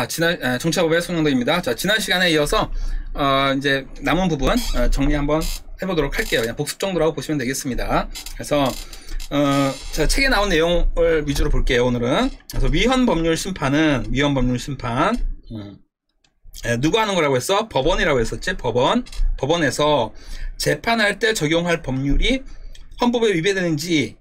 정치학법의 손영덕입니다. 자, 지난 시간에 이어서, 이제 남은 부분, 정리 한번 해보도록 할게요. 그냥 복습 정도라고 보시면 되겠습니다. 그래서, 자, 책에 나온 내용을 위주로 볼게요, 오늘은. 그래서 위헌 법률 심판, 누가 하는 거라고 했어? 법원이라고 했었지? 법원에서 재판할 때 적용할 법률이 헌법에 위배되는지,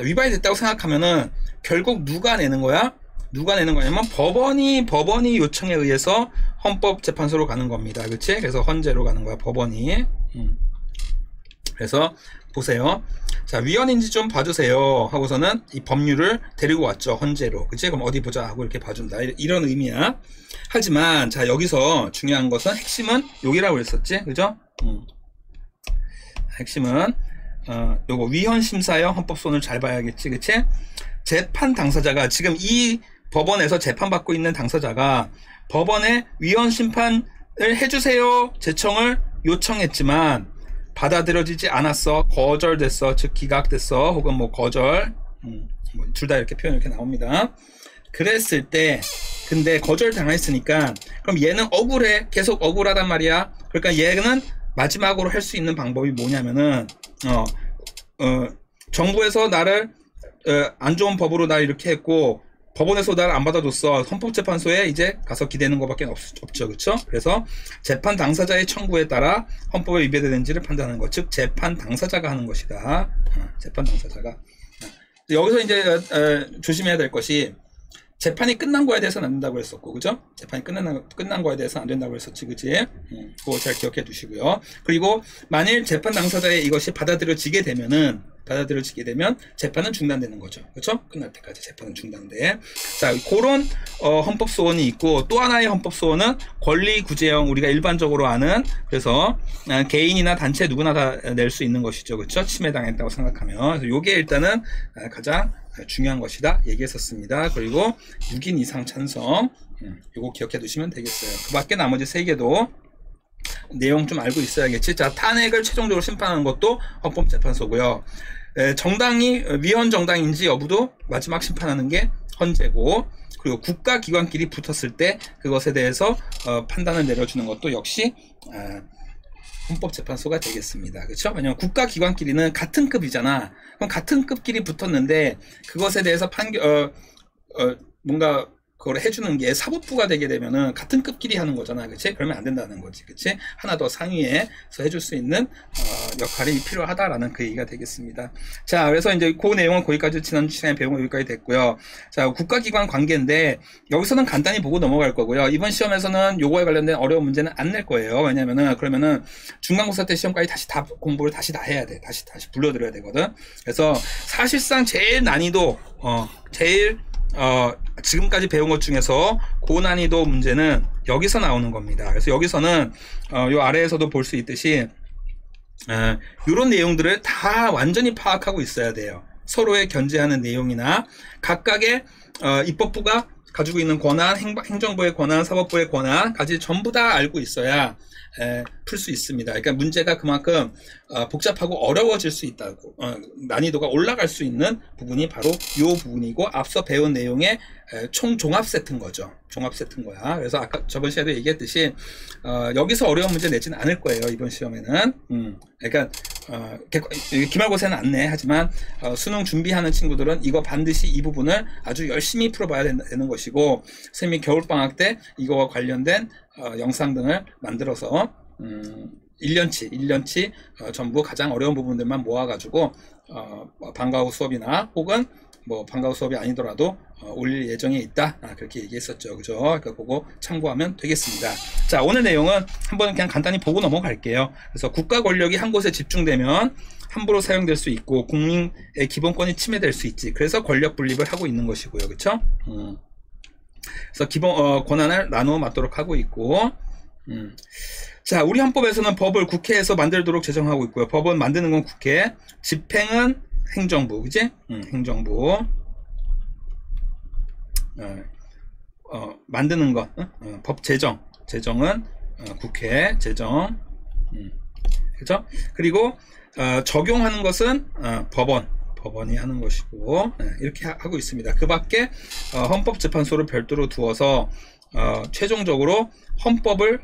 위반이 됐다고 생각하면은, 결국 누가 내는 거야? 누가 내는 거냐면 법원이 요청에 의해서 헌법재판소로 가는 겁니다. 그치? 그래서 헌재로 가는 거야, 법원이. 그래서 보세요. 자, 위헌인지 좀 봐주세요 하고서는 이 법률을 데리고 왔죠, 헌재로. 그치? 그럼 어디 보자 하고 이렇게 봐준다, 이런 의미야. 하지만 자, 여기서 중요한 것은, 핵심은 여기라고 했었지, 그죠? 핵심은 요거 위헌심사형 헌법소원을 잘 봐야겠지, 그치? 재판 당사자가, 지금 이 법원에서 재판받고 있는 당사자가 법원에 위헌 심판을 해주세요 제청을 요청했지만 받아들여지지 않았어, 거절됐어, 즉 기각됐어, 혹은 뭐 거절, 둘 다 이렇게 표현 이렇게 나옵니다. 그랬을 때, 근데 거절당했으니까 그럼 얘는 억울해, 계속 억울하단 말이야. 그러니까 얘는 마지막으로 할 수 있는 방법이 뭐냐면은 정부에서 나를 안 좋은 법으로 날 이렇게 했고 법원에서 나를 안 받아줬어. 헌법재판소에 이제 가서 기대는 것밖에 없죠, 그쵸? 그래서 재판 당사자의 청구에 따라 헌법에 위배되는지를 판단하는 것, 즉 재판 당사자가 하는 것이다. 재판 당사자가. 여기서 이제 조심해야 될 것이, 재판이 끝난 거에 대해서는 안 된다고 했었고, 그죠? 재판이 끝난 거에 대해서는 안 된다고 했었지, 그치? 그거 잘 기억해 두시고요. 그리고 만일 재판 당사자의 이것이 받아들여지게 되면 재판은 중단되는 거죠. 그쵸? 끝날 때까지 재판은 중단돼. 자, 그런 헌법소원이 있고, 또 하나의 헌법소원은 권리구제형, 우리가 일반적으로 아는, 그래서 개인이나 단체 누구나 다 낼 수 있는 것이죠. 그쵸? 침해당했다고 생각하면. 그래서 요게 일단은 가장 중요한 것이다 얘기했었습니다. 그리고 6인 이상 찬성, 요거 기억해 두시면 되겠어요. 그 밖에 나머지 3개도 내용 좀 알고 있어야겠지. 자, 탄핵을 최종적으로 심판하는 것도 헌법재판소고요. 정당이 위헌 정당인지 여부도 마지막 심판하는 게 헌재고, 그리고 국가기관끼리 붙었을 때 그것에 대해서 판단을 내려주는 것도 역시 헌법재판소가 되겠습니다. 그렇죠? 왜냐면 국가기관끼리는 같은 급이잖아. 그럼 같은 급끼리 붙었는데 그것에 대해서 뭔가 그걸 해주는 게 사법부가 되게 되면은 같은 급끼리 하는 거잖아, 그치? 그러면 안 된다는 거지, 그치? 하나 더 상위에서 해줄 수 있는 역할이 필요하다라는 그 얘기가 되겠습니다. 자, 그래서 이제 그 내용은 거기까지, 지난 시간에 배운 거 여기까지 됐고요. 자, 국가기관 관계인데 여기서는 간단히 보고 넘어갈 거고요. 이번 시험에서는 요거에 관련된 어려운 문제는 안 낼 거예요. 왜냐면은 그러면은 중간고사 때 시험까지 다시 다 공부를 다시 다 해야 돼. 다시 불러드려야 되거든. 그래서 사실상 제일 난이도 지금까지 배운 것 중에서 고난이도 문제는 여기서 나오는 겁니다. 그래서 여기서는 요 아래에서도 볼 수 있듯이 이런 내용들을 다 완전히 파악하고 있어야 돼요. 서로의 견제하는 내용이나 각각의 입법부가 가지고 있는 권한, 행정부의 권한, 사법부의 권한까지 전부 다 알고 있어야 풀 수 있습니다. 그러니까 문제가 그만큼 복잡하고 어려워질 수 있다고, 난이도가 올라갈 수 있는 부분이 바로 이 부분이고, 앞서 배운 내용의 총 종합 세트인 거죠. 종합 세트인 거야. 그래서 아까 저번 시간에도 얘기했듯이 여기서 어려운 문제 내지는 않을 거예요, 이번 시험에는. 그러니까 기말고사는 안 내. 하지만 수능 준비하는 친구들은 이거 반드시 이 부분을 아주 열심히 풀어봐야 되는 것이고, 선생님이 겨울방학 때 이거와 관련된 영상 등을 만들어서 1년치 전부 가장 어려운 부분들만 모아가지고 방과 후 수업이나 혹은 뭐 방과 후 수업이 아니더라도 올릴 예정에 있다, 그렇게 얘기했었죠, 그죠? 그러니까 그거 참고하면 되겠습니다. 자, 오늘 내용은 한번 그냥 간단히 보고 넘어갈게요. 그래서 국가 권력이 한 곳에 집중되면 함부로 사용될 수 있고 국민의 기본권이 침해될 수 있지. 그래서 권력 분립을 하고 있는 것이고요, 그렇죠? 그래서 기본 권한을 나누어 맞도록 하고 있고, 자, 우리 헌법에서는 법을 국회에서 만들도록 제정하고 있고요. 법은 만드는 건 국회, 집행은 행정부, 그지? 행정부. 만드는 것, 법 제정은 국회 제정, 그죠? 그리고 적용하는 것은 법원 법원이 하는 것이고, 이렇게 하고 있습니다. 그 밖에 헌법재판소를 별도로 두어서 최종적으로 헌법을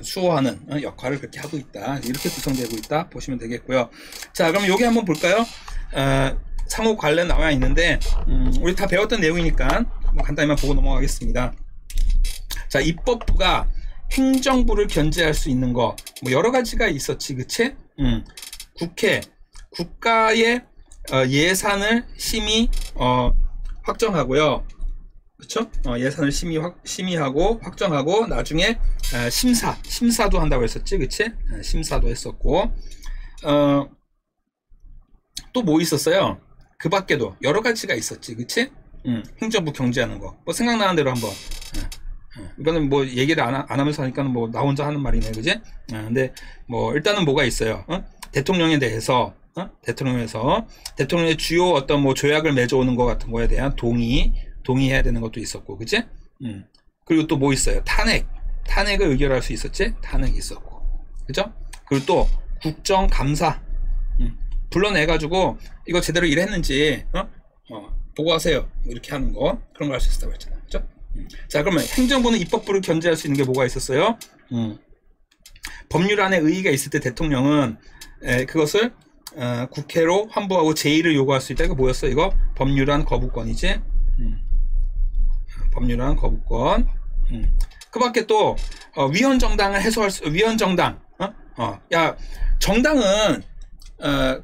수호하는 역할을 그렇게 하고 있다. 이렇게 구성되고 있다 보시면 되겠고요. 자, 그럼 여기 한번 볼까요? 상호 관련 나와 있는데 우리 다 배웠던 내용이니까 간단히만 보고 넘어가겠습니다. 자, 입법부가 행정부를 견제할 수 있는 거 뭐 여러 가지가 있었지, 그치? 국회, 국가의 예산을 심의 확정하고요. 그쵸? 예산을 심의하고 확정하고 나중에 심사도 한다고 했었지, 그치? 심사도 했었고, 또 뭐 있었어요? 그 밖에도 여러 가지가 있었지, 그치? 행정부 경제하는 거. 뭐 생각나는 대로 한번. 이거는 뭐 얘기를 안 하면서 하니까 뭐 나 혼자 하는 말이네, 그지? 근데 뭐 일단은 뭐가 있어요? 대통령에 대해서 대통령의 주요 어떤 뭐 조약을 맺어오는 것 같은 거에 대한 동의해야 되는 것도 있었고, 그치? 그리고 또 뭐 있어요? 탄핵을 의결할 수 있었지? 탄핵이 있었고, 그죠? 그리고 또 국정감사 불러내가지고 이거 제대로 일했는지 보고하세요, 이렇게 하는 거, 그런 걸 할 수 있었다고 했잖아요, 그죠? 자, 그러면 행정부는 입법부를 견제할 수 있는 게 뭐가 있었어요? 법률안에 의의가 있을 때 대통령은 그것을 국회로 환부하고 제의를 요구할 수 있다. 이거 뭐였어? 이거 법률안 거부권이지. 법률안 거부권. 그 밖에 또 위헌정당을 해소할 수, 위헌정당. 야, 정당은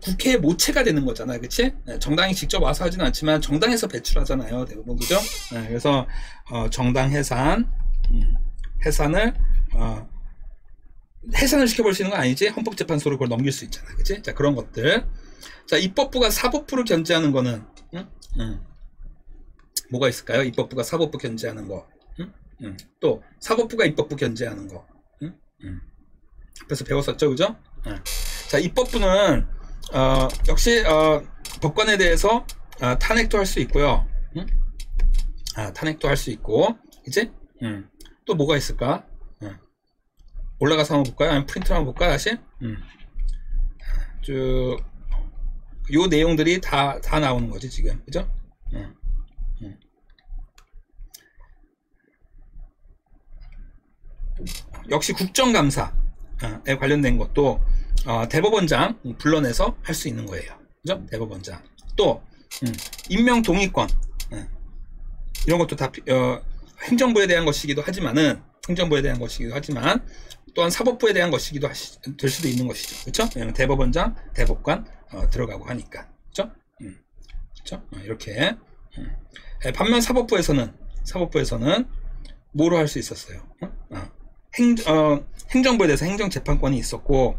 국회의 모체가 되는 거잖아, 그치? 정당이 직접 와서 하지는 않지만 정당에서 배출하잖아요, 대부분, 그죠? 그래서 정당 해산을 시켜볼 수 있는 건 아니지. 헌법재판소로 그걸 넘길 수 있잖아, 그치? 자, 그런 것들. 자, 입법부가 사법부를 견제하는 거는 뭐가 있을까요? 입법부가 사법부 견제하는 거. 또 사법부가 입법부 견제하는 거. 그래서 배웠었죠, 그죠? 자, 입법부는 역시 법관에 대해서 탄핵도 할 수 있고요. 탄핵도 할 수 있고, 이제 또 뭐가 있을까? 올라가서 한번 볼까요? 아니면 프린트를 한번 볼까요? 다시? 요 내용들이 다 나오는 거지, 지금, 그죠? 역시 국정감사에 관련된 것도 대법원장 불러내서 할 수 있는 거예요, 그죠? 대법원장. 또 임명 동의권, 이런 것도 다 행정부에 대한 것이기도 하지만 또한 사법부에 대한 것이기도 될 수도 있는 것이죠, 그렇죠? 왜냐면 대법원장, 대법관 들어가고 하니까, 그렇죠? 그렇죠? 이렇게. 반면 사법부에서는 뭐로 할 수 있었어요? 행정부에 대해서 행정재판권이 있었고,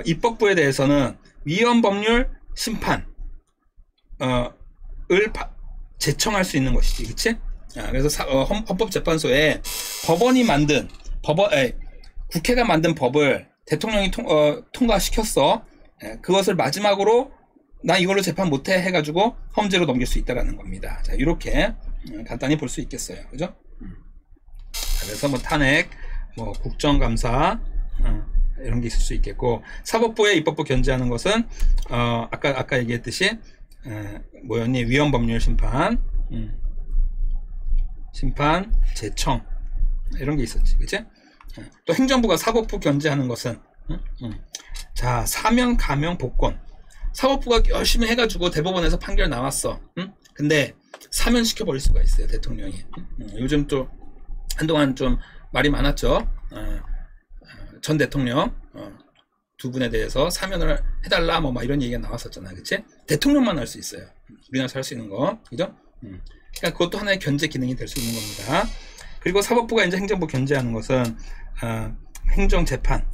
입법부에 대해서는 위헌법률 심판을 제청할 수 있는 것이지, 그치? 그래서 헌법재판소에 국회가 만든 법을 대통령이 통과시켰어. 그것을 마지막으로 나 이걸로 재판 못해 해가지고 험지로 넘길 수 있다라는 겁니다. 자, 이렇게 간단히 볼 수 있겠어요, 그죠? 그래서 뭐 탄핵, 뭐 국정감사 이런 게 있을 수 있겠고, 사법부의 입법부 견제하는 것은 아까 얘기했듯이 뭐였니? 위헌법률 심판, 제청 이런 게 있었지, 그치? 또 행정부가 사법부 견제하는 것은 자, 사면, 감형, 복권. 사법부가 열심히 해가지고 대법원에서 판결 나왔어. 근데 사면 시켜버릴 수가 있어요, 대통령이. 요즘 또 한동안 좀 말이 많았죠. 전 대통령 두 분에 대해서 사면을 해달라 뭐 이런 얘기가 나왔었잖아, 그치? 대통령만 할 수 있어요, 우리나라에서 할 수 있는 거, 그죠? 그러니까 그것도 하나의 견제 기능이 될 수 있는 겁니다. 그리고 사법부가 이제 행정부 견제하는 것은 행정재판,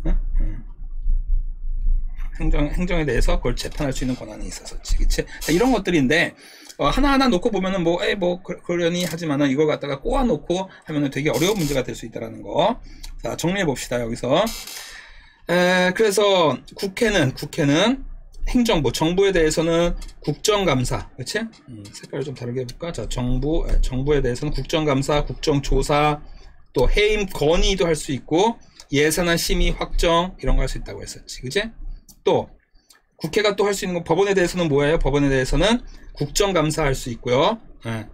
행정에 대해서 그걸 재판할 수 있는 권한이 있었었지, 그치? 이런 것들인데 하나하나 놓고 보면은 그러니 하지만은 이걸 갖다가 꼬아놓고 하면은 되게 어려운 문제가 될 수 있다라는 거. 자, 정리해 봅시다, 여기서. 그래서 국회는 정부에 대해서는 국정감사, 그치? 색깔을 좀 다르게 해볼까? 자, 정부에 대해서는 국정감사, 국정조사, 또 해임 건의도 할 수 있고, 예산안 심의 확정, 이런 거 할 수 있다고 했었지, 그치? 또, 국회가 또 할 수 있는 건 법원에 대해서는 뭐예요? 법원에 대해서는 국정감사할 수 있고요. 예,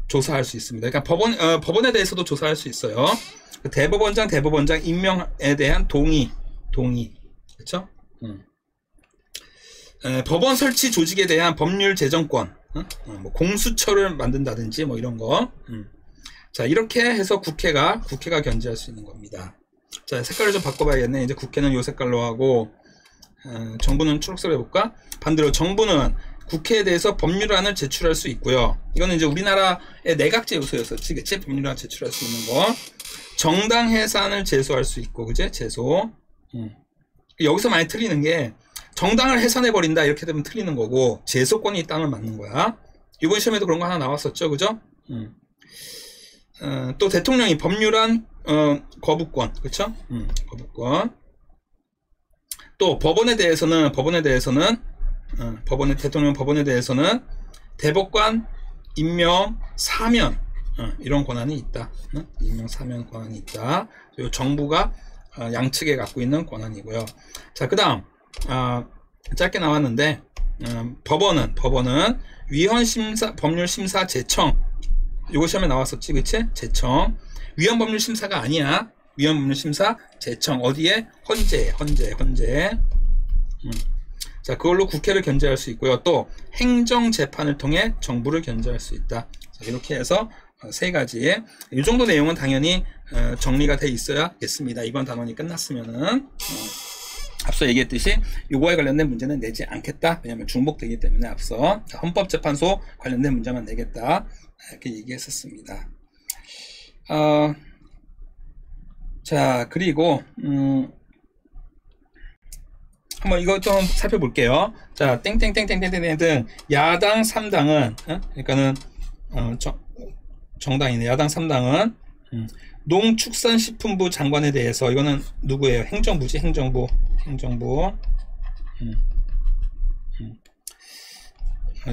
조사할 수 있습니다. 그러니까 법원에 대해서도 조사할 수 있어요. 대법원장 임명에 대한 동의. 그렇죠? 법원 설치 조직에 대한 법률 제정권, 뭐 공수처를 만든다든지 뭐 이런 거. 자, 이렇게 해서 국회가 견제할 수 있는 겁니다. 자, 색깔을 좀 바꿔봐야겠네. 이제 국회는 요 색깔로 하고, 정부는 초록색으로 해볼까? 반대로 정부는 국회에 대해서 법률안을 제출할 수 있고요. 이거는 이제 우리나라의 내각제 요소였었지, 그치? 법률안 제출할 수 있는 거. 정당 해산을 제소할 수 있고, 그치? 제소. 여기서 많이 틀리는 게, 정당을 해산해버린다, 이렇게 되면 틀리는 거고, 제소권이 있다면 맞는 거야. 이번 시험에도 그런 거 하나 나왔었죠, 그죠? 또 대통령이 법률안, 거부권, 그쵸? 거부권. 또 법원에 대해서는 대통령 법원에 대해서는 대법관 임명 사면 이런 권한이 있다. 임명 사면 권한이 있다. 그리고 정부가 양측에 갖고 있는 권한이고요. 자, 그다음 짧게 나왔는데 법원은 위헌 심사 법률 심사 제청. 요거 시험에 나왔었지, 그치? 제청. 위헌 법률 심사가 아니야. 위헌 법률 심사 제청. 어디에? 헌재. 자, 그걸로 국회를 견제할 수 있고요. 또 행정 재판을 통해 정부를 견제할 수 있다. 자, 이렇게 해서 세 가지의 이 정도 내용은 당연히 정리가 돼 있어야겠습니다. 이번 단원이 끝났으면은 앞서 얘기했듯이 요거에 관련된 문제는 내지 않겠다. 왜냐하면 중복되기 때문에 앞서 헌법재판소 관련된 문제만 내겠다. 이렇게 얘기했었습니다. 자, 그리고 한번 이것 좀 살펴볼게요. 자, 땡땡땡땡땡땡땡 야당 3당은 그러니까는 정당이네. 야당 3당은 농축산식품부 장관에 대해서 이거는 누구예요? 행정부지, 행정부.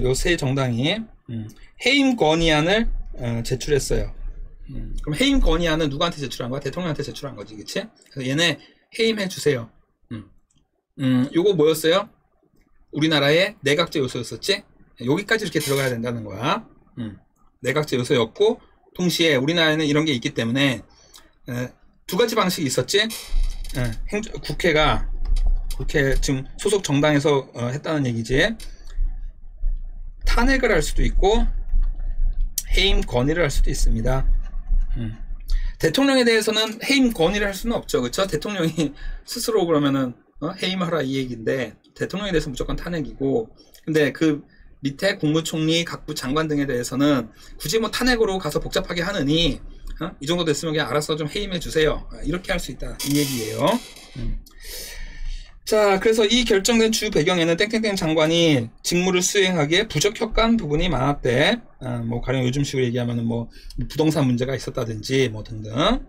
요 세 정당이 해임 건의안을 제출했어요. 그럼 해임 건의안은 누구한테 제출한 거야? 대통령한테 제출한 거지, 그치? 그래서 얘네 해임해 주세요. 요거 뭐였어요? 우리나라의 내각제 요소였었지? 여기까지 이렇게 들어가야 된다는 거야. 내각제 요소였고, 동시에 우리나라에는 이런 게 있기 때문에 두 가지 방식이 있었지? 국회 지금 소속 정당에서 했다는 얘기지. 탄핵을 할 수도 있고 해임 건의를 할 수도 있습니다. 대통령에 대해서는 해임 건의를 할 수는 없죠, 그렇죠? 대통령이 스스로 그러면은 해임하라 이 얘기인데 대통령에 대해서 무조건 탄핵이고, 근데 그 밑에 국무총리, 각부 장관 등에 대해서는 굳이 뭐 탄핵으로 가서 복잡하게 하느니 이 정도 됐으면 그냥 알아서 좀 해임해 주세요. 이렇게 할 수 있다 이 얘기예요. 자, 그래서 이 결정된 주 배경에는 땡땡땡 장관이 직무를 수행하기에 부적격한 부분이 많았대. 뭐 가령 요즘식으로 얘기하면은 뭐 부동산 문제가 있었다든지 뭐 등등.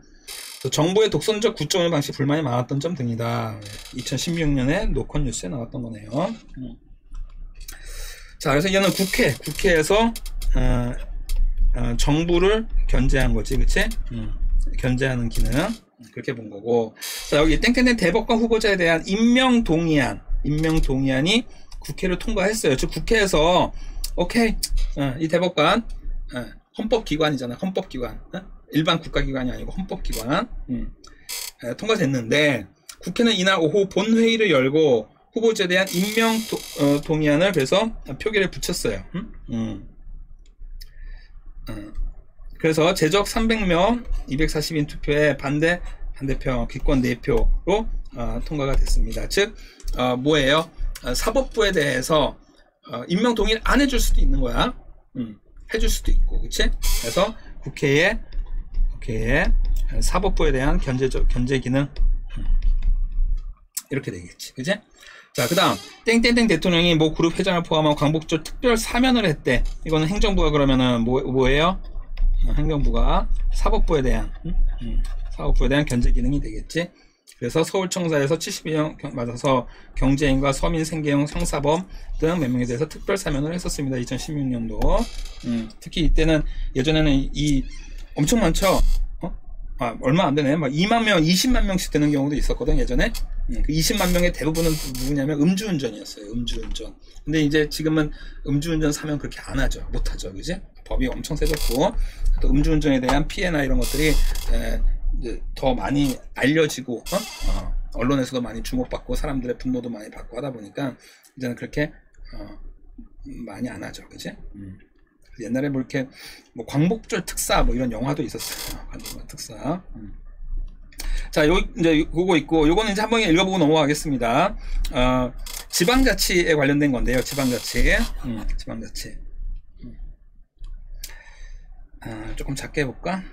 또 정부의 독선적 국정운영 방식 불만이 많았던 점 등이다. 2016년에 노컷 뉴스에 나왔던 거네요. 자, 그래서 얘는 국회에서 정부를 견제한 거지, 그치? 견제하는 기능. 그렇게 본 거고. 자, 여기 땡땡땡 대법관 후보자에 대한 임명동의안이 국회를 통과했어요. 즉 국회에서 오케이, 이 대법관 헌법기관이잖아. 헌법기관. 일반 국가기관이 아니고 헌법기관. 통과됐는데 국회는 이날 오후 본회의를 열고 후보자에 대한 임명동의안을 그래서 표결에 붙였어요. 그래서 제적 300명 240인 투표에 반대표 기권 4표로 통과가 됐습니다. 즉 뭐예요? 사법부에 대해서 임명 동의를 안 해줄 수도 있는 거야. 해줄 수도 있고, 그치? 그래서 국회에 사법부에 대한 견제 기능 이렇게 되겠지, 그치? 자, 그 다음 땡땡땡 대통령이 모 그룹 회장을 포함한 광복절 특별 사면을 했대. 이거는 행정부가 그러면은 뭐예요? 행정부가 사법부에 대한 견제 기능이 되겠지. 그래서 서울청사에서 72명 맞아서 경제인과 서민 생계형 형사범 등 몇 명에 대해서 특별 사면을 했었습니다. 2016년도. 특히 이때는 예전에는 엄청 많죠. 얼마 안 되네. 막 2만 명, 20만 명씩 되는 경우도 있었거든, 예전에. 그 20만 명의 대부분은 누구냐면 음주운전이었어요. 음주운전. 근데 이제 지금은 음주운전 사면 그렇게 안 하죠. 못 하죠. 그지? 법이 엄청 세졌고, 또 음주운전에 대한 피해나 이런 것들이 이제 더 많이 알려지고, 언론에서도 많이 주목받고, 사람들의 분노도 많이 받고 하다 보니까, 이제는 그렇게, 많이 안 하죠. 그지? 옛날에 뭐 이렇게, 뭐 광복절 특사, 뭐 이런 영화도 있었어요. 광복절 특사. 자, 이제 그거 있고, 요거는 이제 한번 읽어보고 넘어가겠습니다. 지방자치에 관련된 건데요. 지방자치. 지방자치. 조금 작게 해볼까?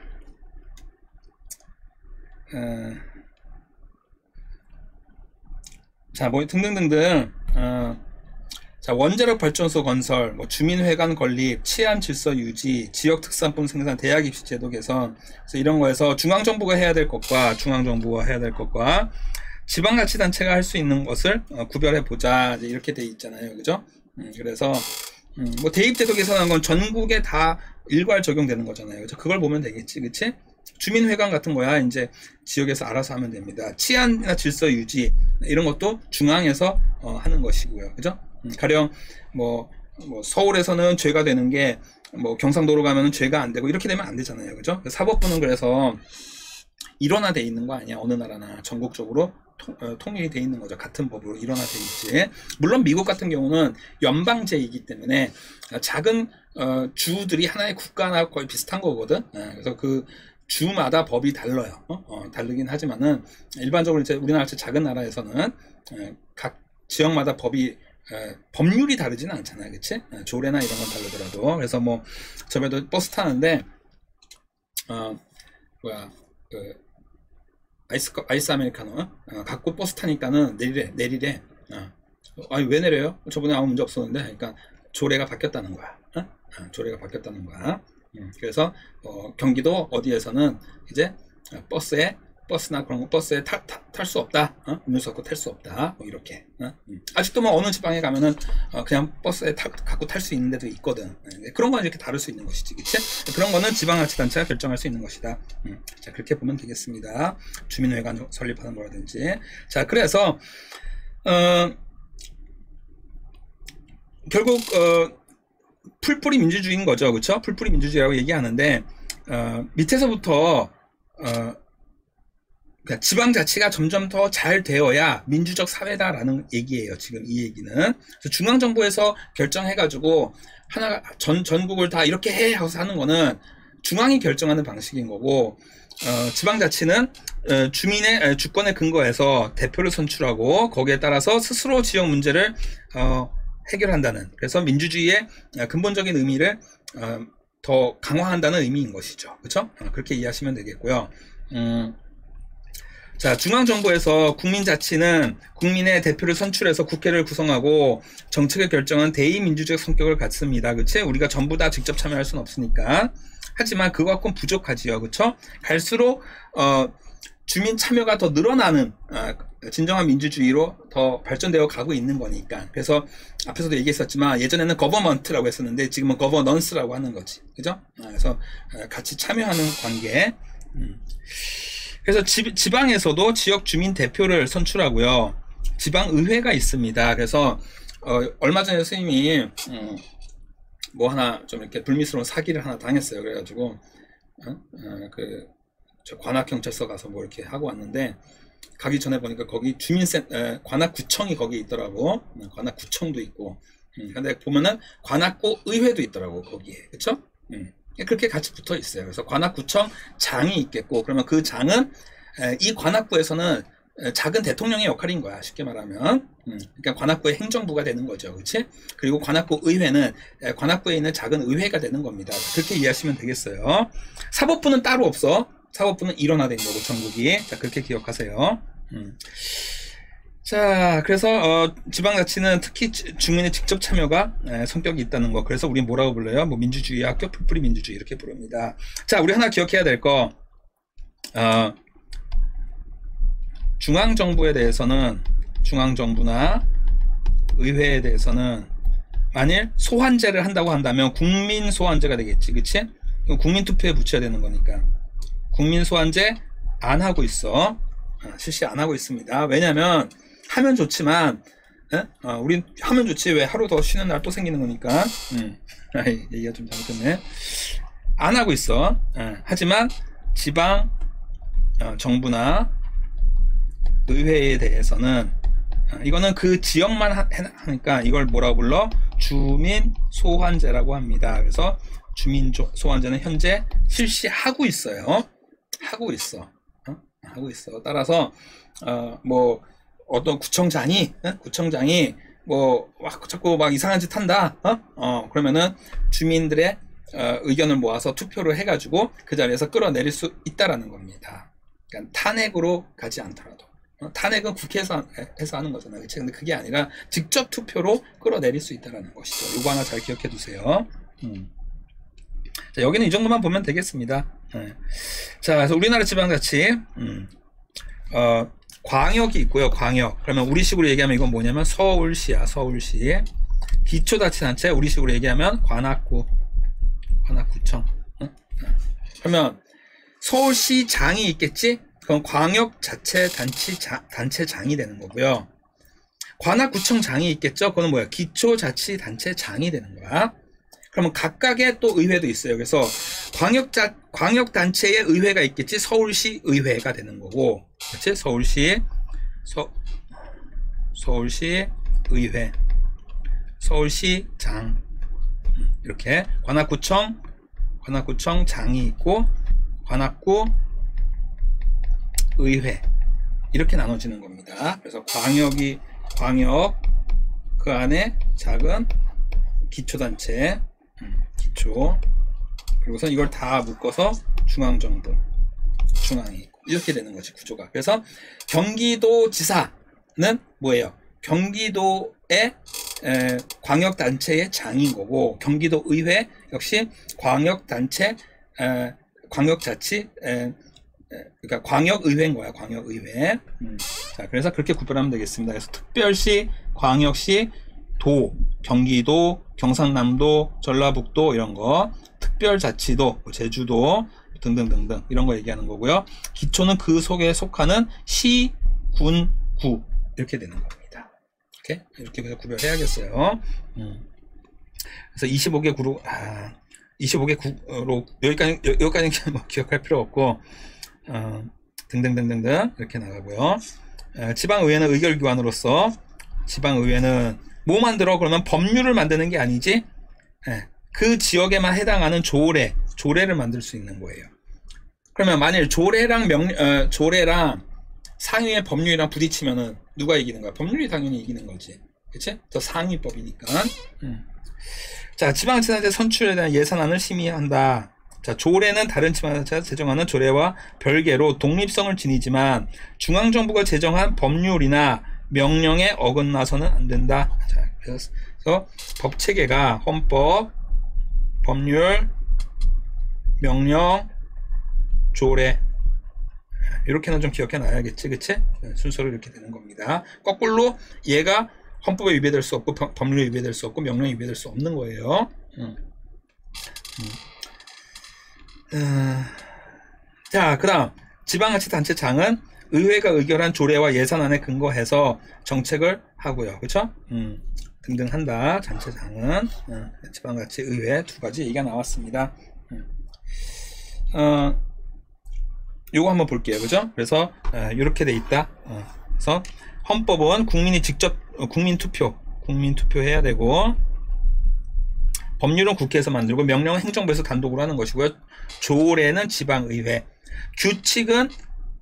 자, 뭐 등등등등. 자, 원자력 발전소 건설, 뭐 주민회관 건립, 치안 질서 유지, 지역 특산품 생산, 대학 입시 제도 개선. 그래서 이런 거에서 중앙정부가 해야 될 것과 지방자치단체가 할 수 있는 것을 구별해 보자. 이렇게 돼 있잖아요. 그죠? 그래서 뭐 대입제도 개선한 건 전국에 다 일괄 적용되는 거잖아요. 그죠? 그걸 보면 되겠지. 그치? 주민회관 같은 거야 이제 지역에서 알아서 하면 됩니다. 치안이나 질서 유지 이런 것도 중앙에서 하는 것이고요. 그죠? 가령 뭐 서울에서는 죄가 되는 게 뭐 경상도로 가면은 죄가 안 되고 이렇게 되면 안 되잖아요. 그죠? 사법부는 그래서 일원화돼 있는 거 아니야. 어느 나라나 전국적으로 통일이 돼 있는 거죠. 같은 법으로 일원화돼 있지. 물론 미국 같은 경우는 연방제이기 때문에 작은 주들이 하나의 국가나 거의 비슷한 거거든. 그래서 그 주마다 법이 달라요. 다르긴 하지만은 일반적으로 이제 우리나라처럼 작은 나라에서는 각 지역마다 법률이 다르지는 않잖아요. 그치? 조례나 이런 건 다르더라도. 그래서 뭐 저번에도 버스 타는데 아이스 아메리카노 갖고 버스 타니까는 내리래. 아니 왜 내려요? 저번에 아무 문제 없었는데. 그러니까 조례가 바뀌었다는 거야. 조례가 바뀌었다는 거야. 그래서 경기도 어디에서는 이제 버스나 그런 거 버스에 탈 수 없다. 음료수 갖고 탈 수 없다. 뭐 이렇게. 아직도 뭐 어느 지방에 가면은 그냥 버스에 갖고 탈 수 있는 데도 있거든. 그런 건 이렇게 다를 수 있는 것이지, 그치? 그런 거는 지방자치단체가 결정할 수 있는 것이다. 자, 그렇게 보면 되겠습니다. 주민회관 설립하는 거라든지. 자, 그래서 결국 풀뿌리 민주주의인 거죠, 그렇죠? 풀뿌리 민주주의라고 얘기하는데 밑에서부터 그러니까 지방자치가 점점 더 잘 되어야 민주적 사회다라는 얘기예요. 지금 이 얘기는. 그래서 중앙정부에서 결정해가지고 전국을 다 이렇게 해 하고서 하는 거는 중앙이 결정하는 방식인 거고, 지방자치는 주민의 주권에 근거해서 대표를 선출하고 거기에 따라서 스스로 지역 문제를 해결한다는, 그래서 민주주의의 근본적인 의미를 더 강화한다는 의미인 것이죠. 그렇죠? 그렇게 이해하시면 되겠고요. 자, 중앙정부에서 국민자치는 국민의 대표를 선출해서 국회를 구성하고 정책을 결정한 대의민주적 성격을 갖습니다. 그치? 우리가 전부 다 직접 참여할 수는 없으니까. 하지만 그거 갖고는 부족하지요. 그쵸? 갈수록 주민 참여가 더 늘어나는 진정한 민주주의로 더 발전되어 가고 있는 거니까. 그래서 앞에서도 얘기했었지만 예전에는 거버먼트라고 했었는데 지금은 거버넌스라고 하는 거지. 그죠? 그래서 같이 참여하는 관계. 그래서 지방에서도 지역 주민 대표를 선출하고요. 지방의회가 있습니다. 그래서 얼마 전에 선생님이 뭐 하나 좀 이렇게 불미스러운 사기를 하나 당했어요. 그래가지고 저 관악경찰서 가서 뭐 이렇게 하고 왔는데, 가기 전에 보니까 거기 관악구청이 거기 있더라고. 관악구청도 있고. 근데 보면은 관악구 의회도 있더라고 거기에. 그쵸? 그렇게 같이 붙어 있어요. 그래서 관악구청 장이 있겠고, 그러면 그 장은 이 관악구에서는 작은 대통령의 역할인 거야. 쉽게 말하면. 그러니까 관악구의 행정부가 되는 거죠. 그렇지? 그리고 관악구 의회는 관악구에 있는 작은 의회가 되는 겁니다. 그렇게 이해하시면 되겠어요. 사법부는 따로 없어. 사법부는 일원화된 거고, 전국이. 자, 그렇게 기억하세요. 자, 그래서 지방자치는 특히 주민의 직접 참여가 성격이 있다는 거. 그래서 우리 뭐라고 불러요? 뭐 민주주의 학교 풀뿌리 민주주의 이렇게 부릅니다. 자, 우리 하나 기억해야 될 거, 중앙정부에 대해서는, 중앙정부나 의회에 대해서는 만일 소환제를 한다고 한다면 국민 소환제가 되겠지, 그치? 국민 투표에 붙여야 되는 거니까. 국민 소환제 안 하고 있어. 실시 안 하고 있습니다. 왜냐면 하면 좋지만 우린 하면 좋지 왜 하루 더 쉬는 날 또 생기는 거니까. 얘기가 좀 잘못됐네. 안 하고 있어. 하지만 지방 정부나 의회에 대해서는 이거는 그 지역만 하니까 이걸 뭐라고 불러? 주민 소환제라고 합니다. 그래서 주민 소환제는 현재 실시하고 있어요. 하고 있어. 따라서 뭐 어떤 구청장이 뭐 자꾸 막 이상한 짓 한다. 그러면은 주민들의 의견을 모아서 투표를 해가지고 그 자리에서 끌어내릴 수 있다라는 겁니다. 그러니까 탄핵으로 가지 않더라도. 탄핵은 국회에서 해서 하는 거잖아요. 그치? 근데 그게 아니라 직접 투표로 끌어내릴 수 있다는 것이죠. 이거 하나 잘 기억해 두세요. 자, 여기는 이 정도만 보면 되겠습니다. 자, 그래서 우리나라 지방자치, 광역이 있고요. 광역. 그러면 우리식으로 얘기하면 이건 뭐냐면 서울시야. 서울시. 기초자치단체, 우리식으로 얘기하면 관악구, 관악구청. 그러면 서울시장이 있겠지? 그럼 광역자치단체장이 되는 거고요. 관악구청장이 있겠죠? 그거는 뭐야? 기초자치단체장이 되는 거야. 그러면 각각의 또 의회도 있어요. 그래서 광역단체의 의회가 있겠지? 서울시 의회가 되는 거고. 그렇지? 서울시 의회, 서울시장. 이렇게 관악구청장이 있고, 관악구 의회 이렇게 나눠지는 겁니다. 그래서 광역 그 안에 작은 기초단체 그리고서 이걸 다 묶어서 중앙정부 중앙이 있고 이렇게 되는 거지 구조가. 그래서 경기도지사는 뭐예요? 경기도의 광역단체의 장인 거고, 경기도의회 역시 광역단체 광역자치 그러니까 광역의회인 거야. 광역의회. 자, 그래서 그렇게 구별하면 되겠습니다. 그래서 특별시, 광역시, 도, 경기도, 경상남도, 전라북도 이런 거, 특별자치도, 제주도 등등등등 이런 거 얘기하는 거고요. 기초는 그 속에 속하는 시, 군, 구 이렇게 되는 겁니다. 이렇게 구별해야겠어요. 그래서 25개 구로 25개 구로 여기까지 뭐 기억할 필요 없고. 등등등등등 이렇게 나가고요. 지방의회는 의결기관으로서, 지방의회는 뭐 만들어? 그러면 법률을 만드는 게 아니지, 그 지역에만 해당하는 조례를 만들 수 있는 거예요. 그러면 만일 조례랑 상위의 법률이랑 부딪히면은 누가 이기는 거야? 법률이 당연히 이기는 거지. 그치? 더 상위법이니까. 자, 지방자치단체 선출에 대한 예산안을 심의한다. 자, 조례는 다른 지방자치가 제정하는 조례와 별개로 독립성을 지니지만 중앙정부가 제정한 법률이나 명령에 어긋나서는 안 된다. 자, 그래서 법체계가 헌법, 법률, 명령, 조례 이렇게는 좀 기억해 놔야겠지, 그치? 순서로 이렇게 되는 겁니다. 거꾸로 얘가 헌법에 위배될 수 없고 법률에 위배될 수 없고 명령에 위배될 수 없는 거예요. 자, 그 다음 지방자치단체장은 의회가 의결한 조례와 예산안에 근거해서 정책을 하고요. 그쵸? 등등 한다. 단체장은 지방자치의회 두 가지 얘기가 나왔습니다. 요거 한번 볼게요. 그죠? 그래서 이렇게 돼 있다. 그래서 헌법은 국민이 직접 국민투표 해야 되고, 법률은 국회에서 만들고, 명령은 행정부에서 단독으로 하는 것이고요. 조례는 지방의회, 규칙은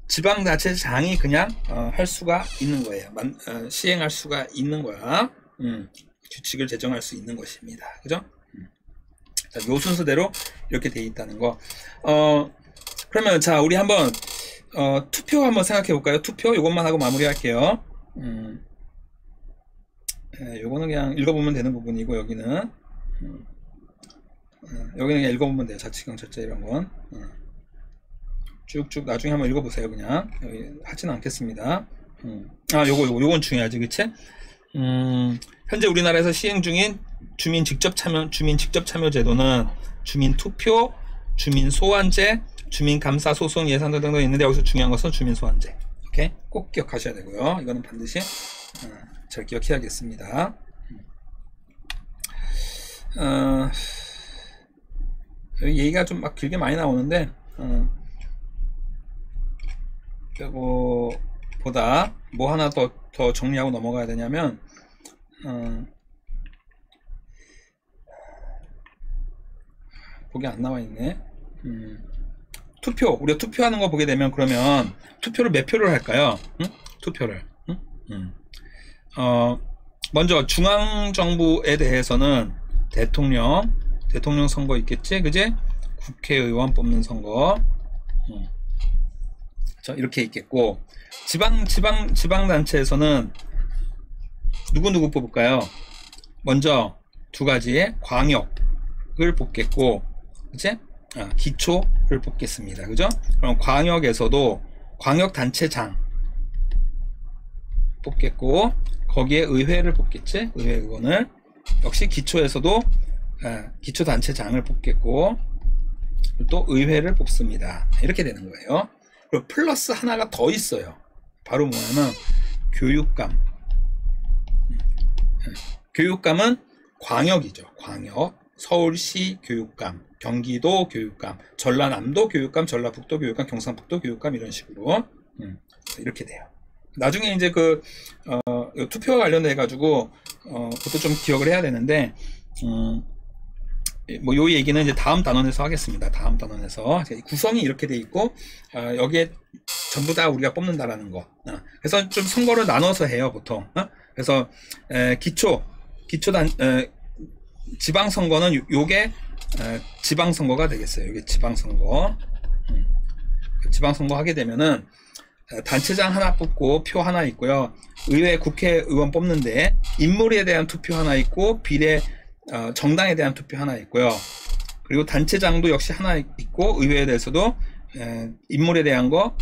지방자치장이 그냥 할 수가 있는 거예요. 시행할 수가 있는 거야. 규칙을 제정할 수 있는 것입니다. 그죠? 자, 요 순서대로 이렇게 돼 있다는 거. 그러면 자, 우리 한번 투표 한번 생각해 볼까요? 투표 요것만 하고 마무리할게요. 요거는 그냥 읽어보면 되는 부분이고, 여기는 그냥 읽어보면 돼요. 자치경찰제 이런 건 쭉쭉 나중에 한번 읽어보세요. 그냥 여기 하지는 않겠습니다. 요건 중요하지, 그치? 현재 우리나라에서 시행 중인 주민 직접 참여 제도는 주민 투표, 주민 소환제, 주민 감사 소송 예산 등등 있는데, 여기서 중요한 것은 주민 소환제. 이렇게 꼭 기억하셔야 되고요. 이거는 반드시 잘 기억해야겠습니다. 여기 얘기가 좀 막 길게 많이 나오는데 이거보다 뭐 하나 더 정리하고 넘어가야 되냐면 거기 안 나와 있네. 우리가 투표하는 거 보게 되면 그러면 투표를 몇 표를 할까요? 투표를. 먼저 중앙정부에 대해서는 대통령 선거 있겠지, 그지? 국회의원 뽑는 선거. 이렇게 있겠고, 지방단체에서는 누구 뽑을까요? 먼저 두 가지의 광역을 뽑겠고, 그치? 기초를 뽑겠습니다. 그죠? 그럼 광역에서도 광역단체장 뽑겠고, 거기에 의회를 뽑겠지? 의회 의원을. 역시 기초에서도 기초단체장을 뽑겠고, 또 의회를 뽑습니다. 이렇게 되는 거예요. 그리고 플러스 하나가 더 있어요. 바로 뭐냐면 교육감. 교육감은 광역이죠. 광역. 서울시 교육감, 경기도 교육감, 전라남도 교육감, 전라북도 교육감, 경상북도 교육감, 이런 식으로 이렇게 돼요. 나중에 이제 투표와 관련돼 가지고 그것도 좀 기억을 해야 되는데, 뭐 요 얘기는 이제 다음 단원에서 하겠습니다. 다음 단원에서 구성이 이렇게 돼 있고, 여기에 전부 다 우리가 뽑는다라는 거. 그래서 좀 선거를 나눠서 해요, 보통. 그래서 지방선거는 요게 지방선거가 되겠어요. 이게 지방선거. 지방선거 하게 되면은 단체장 하나 뽑고 표 하나 있고요. 의회 국회의원 뽑는데 인물에 대한 투표 하나 있고, 정당에 대한 투표 하나 있고요. 그리고 단체장도 역시 하나 있고, 의회에 대해서도 인물에 대한 거,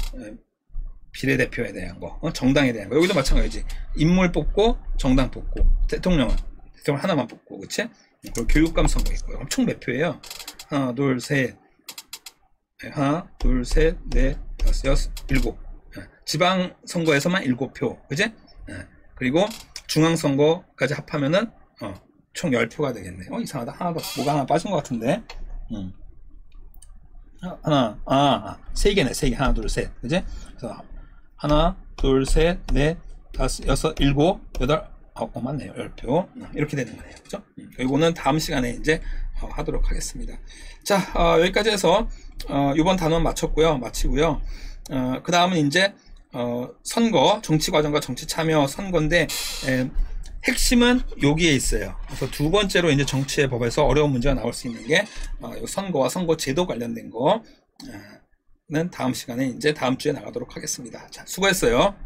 비례대표에 대한 거, 정당에 대한 거. 여기도 마찬가지지. 인물 뽑고 정당 뽑고, 대통령 하나만 뽑고, 그치? 그리고 교육감 선거 있고요. 총 몇 표예요? 하나, 둘, 셋, 넷, 다섯, 여섯, 일곱. 지방선거에서만 7표, 그치? 그리고 중앙선거까지 합하면은 총 10표가 되겠네. 이상하다. 뭐가 하나 빠진 것 같은데. 세 개네. 하나, 둘, 셋. 그지? 그래서 하나, 둘, 셋, 넷, 다섯, 여섯, 일곱, 여덟, 아홉, 맞네요. 10표. 이렇게 되는 거예요. 그죠? 이거는 다음 시간에 이제 하도록 하겠습니다. 자, 여기까지 해서 이번 단원 마치고요. 그 다음은 이제 선거, 정치과정과 정치참여 선거인데, 핵심은 여기에 있어요. 그래서 두 번째로 이제 정치의 법에서 어려운 문제가 나올 수 있는 게 선거와 선거제도 관련된 거는 다음 시간에 이제 다음 주에 나가도록 하겠습니다. 자, 수고했어요.